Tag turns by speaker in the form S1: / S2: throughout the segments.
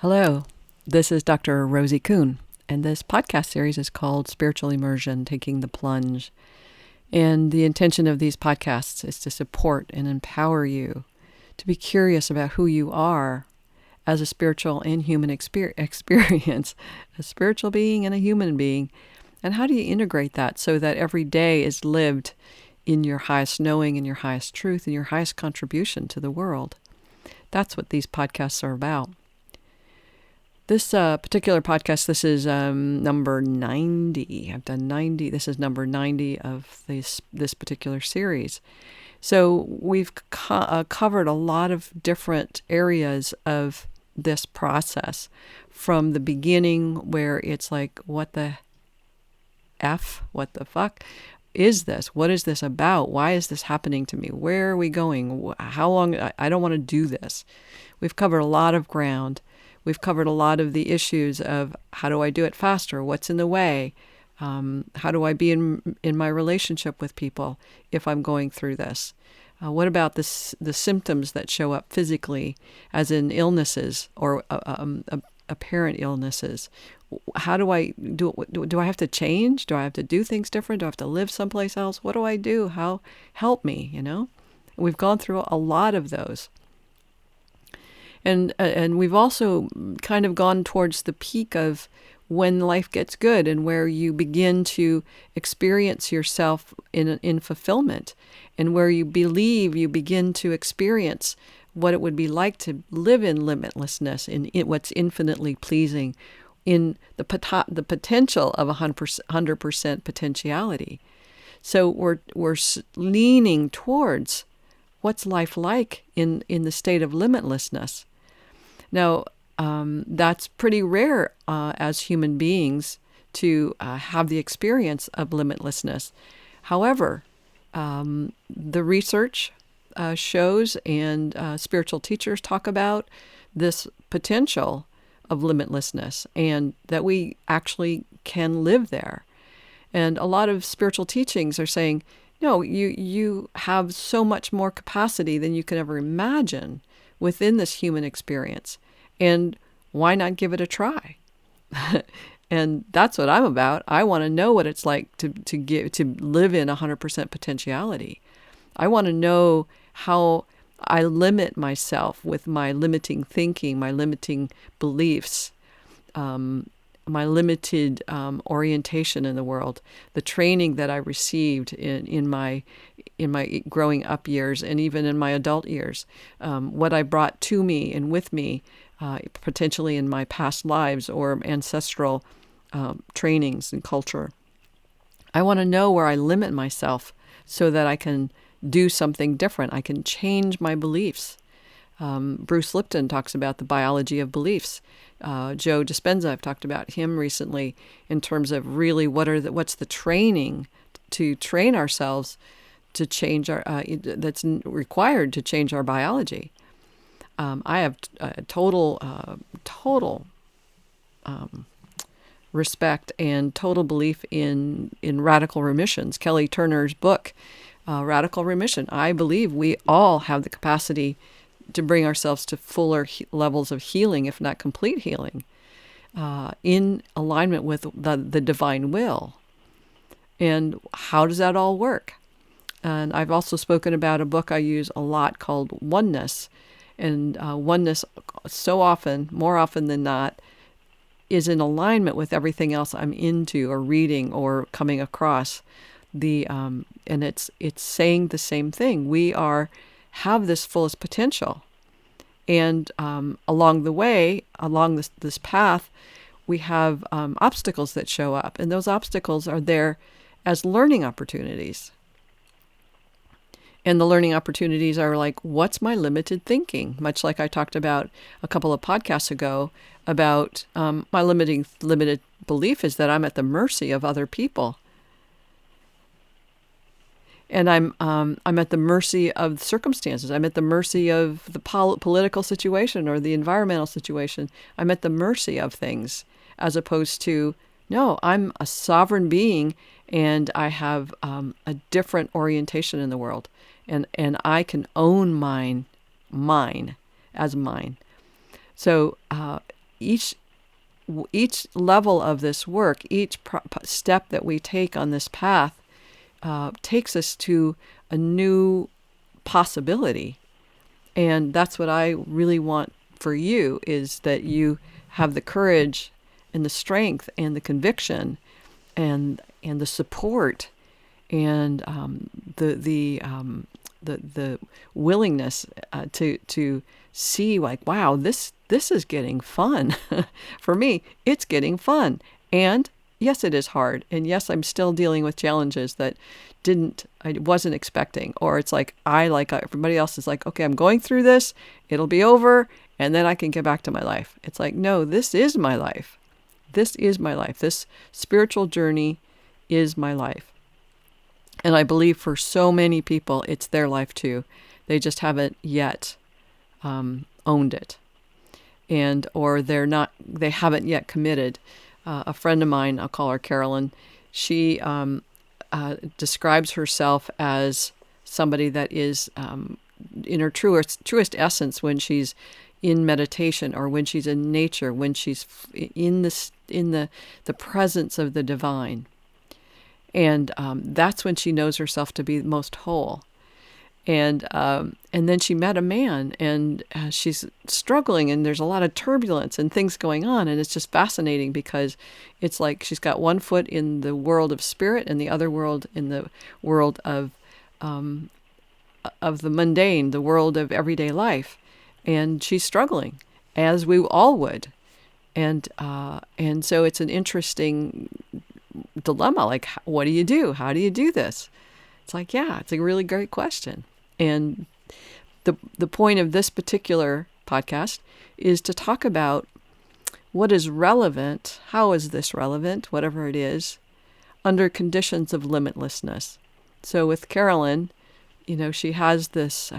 S1: Hello, this is Dr. Rosie Kuhn, and this podcast series is called Spiritual Immersion, Taking the Plunge. And the intention of these podcasts is to support and empower you to be curious about who you are as a spiritual and human experience, a spiritual being and a human being. And how do you integrate that so that every day is lived in your highest knowing, in your highest truth, in your highest contribution to the world? That's what these podcasts are about. This particular podcast, this is number 90. I've done 90. This is number 90 of this particular series. So we've covered a lot of different areas of this process, from the beginning where it's like, what the fuck is this? What is this about? Why is this happening to me? Where are we going? How long? I don't want to do this. We've covered a lot of ground. We've covered a lot of the issues of how do I do it faster? What's in the way? How do I be in my relationship with people if I'm going through this? What about the symptoms that show up physically, as in illnesses or apparent illnesses? How do I do? Do I have to change? Do I have to do things different? Do I have to live someplace else? What do I do? How help me? We've gone through a lot of those. And we've also kind of gone towards the peak of when life gets good and where you begin to experience yourself in fulfillment, and where you believe you begin to experience what it would be like to live in limitlessness, in what's infinitely pleasing, in the potential of 100% potentiality. So we're leaning towards what's life like in the state of limitlessness. Now, that's pretty rare as human beings to have the experience of limitlessness. However, the research shows, and spiritual teachers talk about this potential of limitlessness, and that we actually can live there. And a lot of spiritual teachings are saying, no, you have so much more capacity than you can ever imagine within this human experience. And why not give it a try? And that's what I'm about. I want to know what it's like to live in 100% potentiality. I want to know how I limit myself with my limiting thinking, my limiting beliefs, my limited orientation in the world, the training that I received in my growing up years and even in my adult years, what I brought to me and with me, potentially in my past lives or ancestral trainings and culture. I want to know where I limit myself so that I can do something different. I can change my beliefs. Bruce Lipton talks about the biology of beliefs. Joe Dispenza, I've talked about him recently in terms of really what's the training to train ourselves to change that's required to change our biology. I have total respect and total belief in radical remissions. Kelly Turner's book, Radical Remission. I believe we all have the capacity to bring ourselves to fuller levels of healing, if not complete healing, in alignment with the divine will. And how does that all work? And I've also spoken about a book I use a lot called Oneness. And oneness, so often, more often than not, is in alignment with everything else I'm into or reading or coming across. And it's saying the same thing. We have this fullest potential, and along the way, along this path, we have obstacles that show up, and those obstacles are there as learning opportunities. And the learning opportunities are like, what's my limited thinking? Much like I talked about a couple of podcasts ago about my limited belief is that I'm at the mercy of other people. And I'm at the mercy of circumstances. I'm at the mercy of the political situation or the environmental situation. I'm at the mercy of things, as opposed to, no, I'm a sovereign being and I have a different orientation in the world. And I can own mine as mine. So each level of this work, each step that we take on this path, takes us to a new possibility. And that's what I really want for you, is that you have the courage and the strength and the conviction and the support and the willingness to see, like, wow, this is getting fun. For me, it's getting fun. And yes, it is hard. And yes, I'm still dealing with challenges that I wasn't expecting. Or it's like everybody else is like, okay, I'm going through this, it'll be over, and then I can get back to my life. It's like, no, this is my life. This is my life. This spiritual journey is my life. And I believe for so many people, it's their life too. They just haven't yet owned it. Or they haven't yet committed. A friend of mine, I'll call her Carolyn, she describes herself as somebody that is in her truest essence when she's in meditation, or when she's in nature, when she's in the presence of the divine. And that's when she knows herself to be most whole. And then she met a man, and she's struggling, and there's a lot of turbulence and things going on, and it's just fascinating, because it's like she's got one foot in the world of spirit and the other world in the world of the mundane, the world of everyday life, and she's struggling, as we all would, and so it's an interesting dilemma. Like, what do you do? How do you do this? It's like, yeah, it's a really great question. And the point of this particular podcast is to talk about what is relevant, how is this relevant, whatever it is, under conditions of limitlessness. So with Carolyn, she has this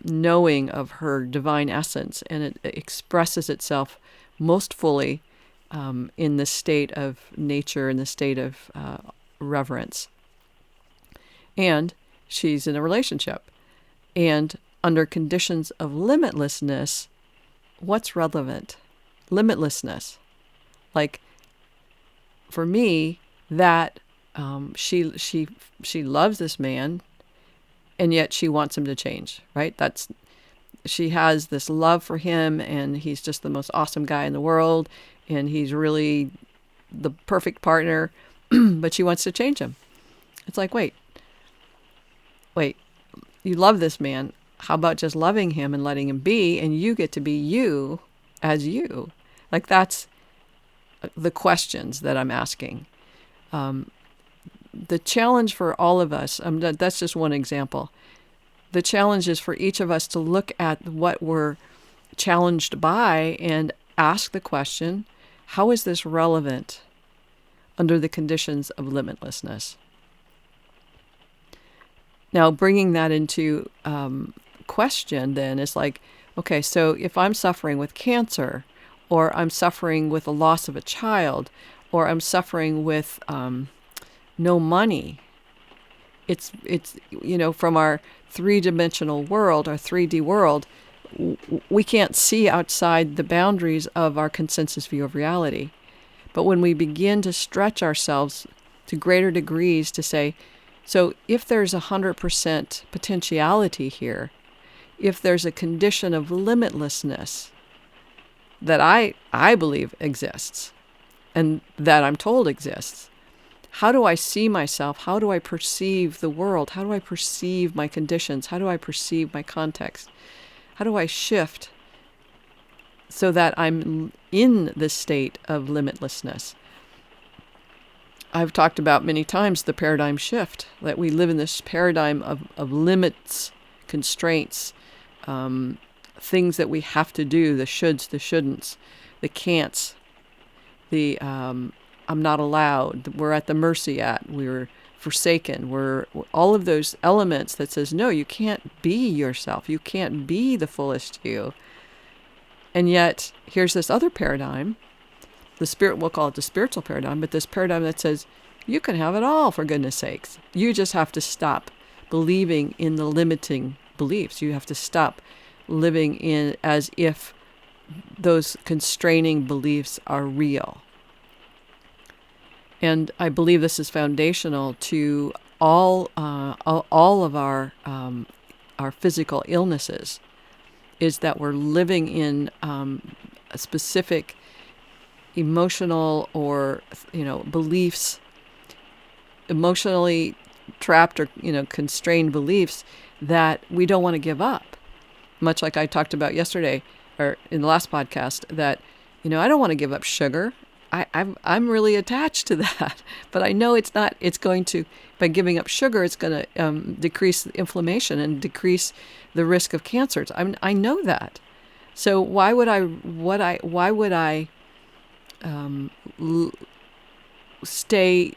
S1: knowing of her divine essence, and it expresses itself most fully in the state of nature, in the state of reverence. And she's in a relationship. And under conditions of limitlessness, what's relevant? Limitlessness. Like, for me, that she loves this man, and yet she wants him to change, right? She has this love for him, and he's just the most awesome guy in the world, and he's really the perfect partner, but she wants to change him. It's like, wait, you love this man. How about just loving him and letting him be, and you get to be you as you? Like, that's the questions that I'm asking. The challenge for all of us, that's just one example. The challenge is for each of us to look at what we're challenged by and ask the question, how is this relevant under the conditions of limitlessness? Now, bringing that into question then is like, okay, so if I'm suffering with cancer, or I'm suffering with the loss of a child, or I'm suffering with no money, it's from our three-dimensional world, our 3D world, we can't see outside the boundaries of our consensus view of reality. But when we begin to stretch ourselves to greater degrees to say, so if there's 100% potentiality here, if there's a condition of limitlessness that I believe exists, and that I'm told exists, how do I see myself? How do I perceive the world? How do I perceive my conditions? How do I perceive my context? How do I shift so that I'm in the state of limitlessness? I've talked about many times the paradigm shift, that we live in this paradigm of limits, constraints, things that we have to do, the shoulds, the shouldn'ts, the can'ts, the I'm not allowed, we're at the mercy at, we're forsaken, we're all of those elements that says, no, you can't be yourself, you can't be the fullest you. And yet, here's this other paradigm, we'll call it the spiritual paradigm, but this paradigm that says, you can have it all, for goodness sakes. You just have to stop believing in the limiting beliefs. You have to stop living in as if those constraining beliefs are real. And I believe this is foundational to all of our physical illnesses, is that we're living in a specific emotional or beliefs, emotionally trapped or constrained beliefs that we don't want to give up. Much like I talked about yesterday or in the last podcast, that I don't want to give up sugar. I'm really attached to that, but I know it's not. It's going to, by giving up sugar, it's going to decrease inflammation and decrease the risk of cancers. I know that. So why would I stay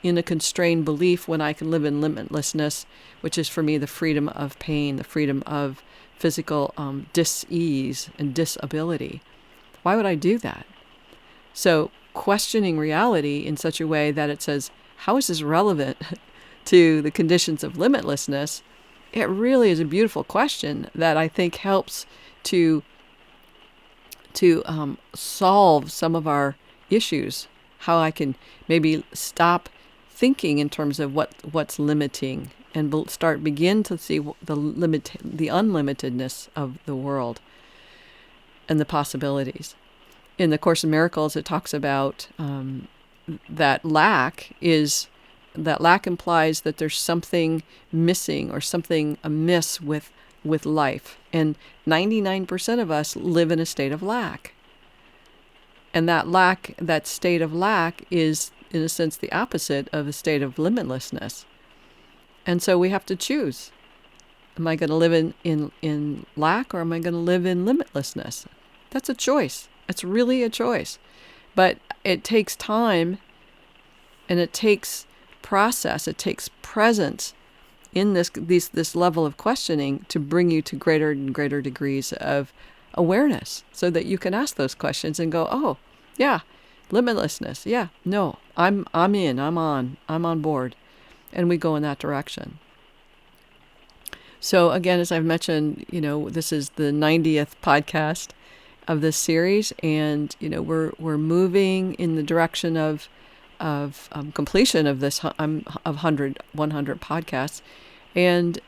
S1: in a constrained belief when I can live in limitlessness, which is for me the freedom of pain, the freedom of physical dis-ease and disability? Why would I do that? So questioning reality in such a way that it says, how is this relevant to the conditions of limitlessness? It really is a beautiful question that I think helps to solve some of our issues. How I can maybe stop thinking in terms of what's limiting and begin to see the unlimitedness of the world and the possibilities. In the Course in Miracles, it talks about that lack implies that there's something missing or something amiss with life. And 99% of us live in a state of lack. And that state of lack is, in a sense, the opposite of a state of limitlessness. And so we have to choose. Am I going to live in lack, or am I going to live in limitlessness? That's a choice. It's really a choice. But it takes time, and it takes process. It takes presence in this level of questioning to bring you to greater and greater degrees of awareness, so that you can ask those questions and go, oh, yeah, limitlessness. Yeah, no, I'm on board. And we go in that direction. So again, as I've mentioned, this is the 90th podcast of this series, and we're moving in the direction of completion of this of 100 podcasts, and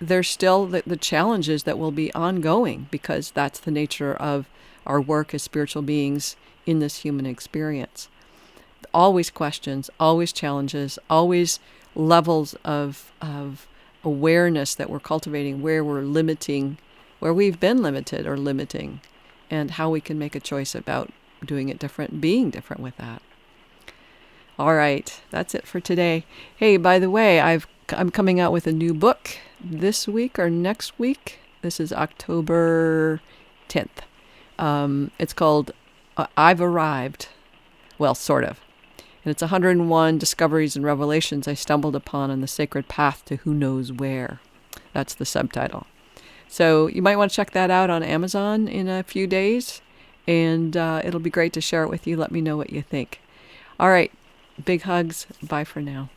S1: there's still the challenges that will be ongoing, because that's the nature of our work as spiritual beings in this human experience. Always questions, always challenges, always levels of awareness that we're cultivating, where we're limiting, where we've been limited or limiting, and how we can make a choice about doing it different, being different with that. All right, that's it for today. Hey, by the way, I'm coming out with a new book this week or next week. This is October 10th. It's called I've Arrived. Well, sort of. And it's 101 discoveries and revelations I stumbled upon on the sacred path to who knows where. That's the subtitle. So you might want to check that out on Amazon in a few days, and it'll be great to share it with you. Let me know what you think. All right. Big hugs. Bye for now.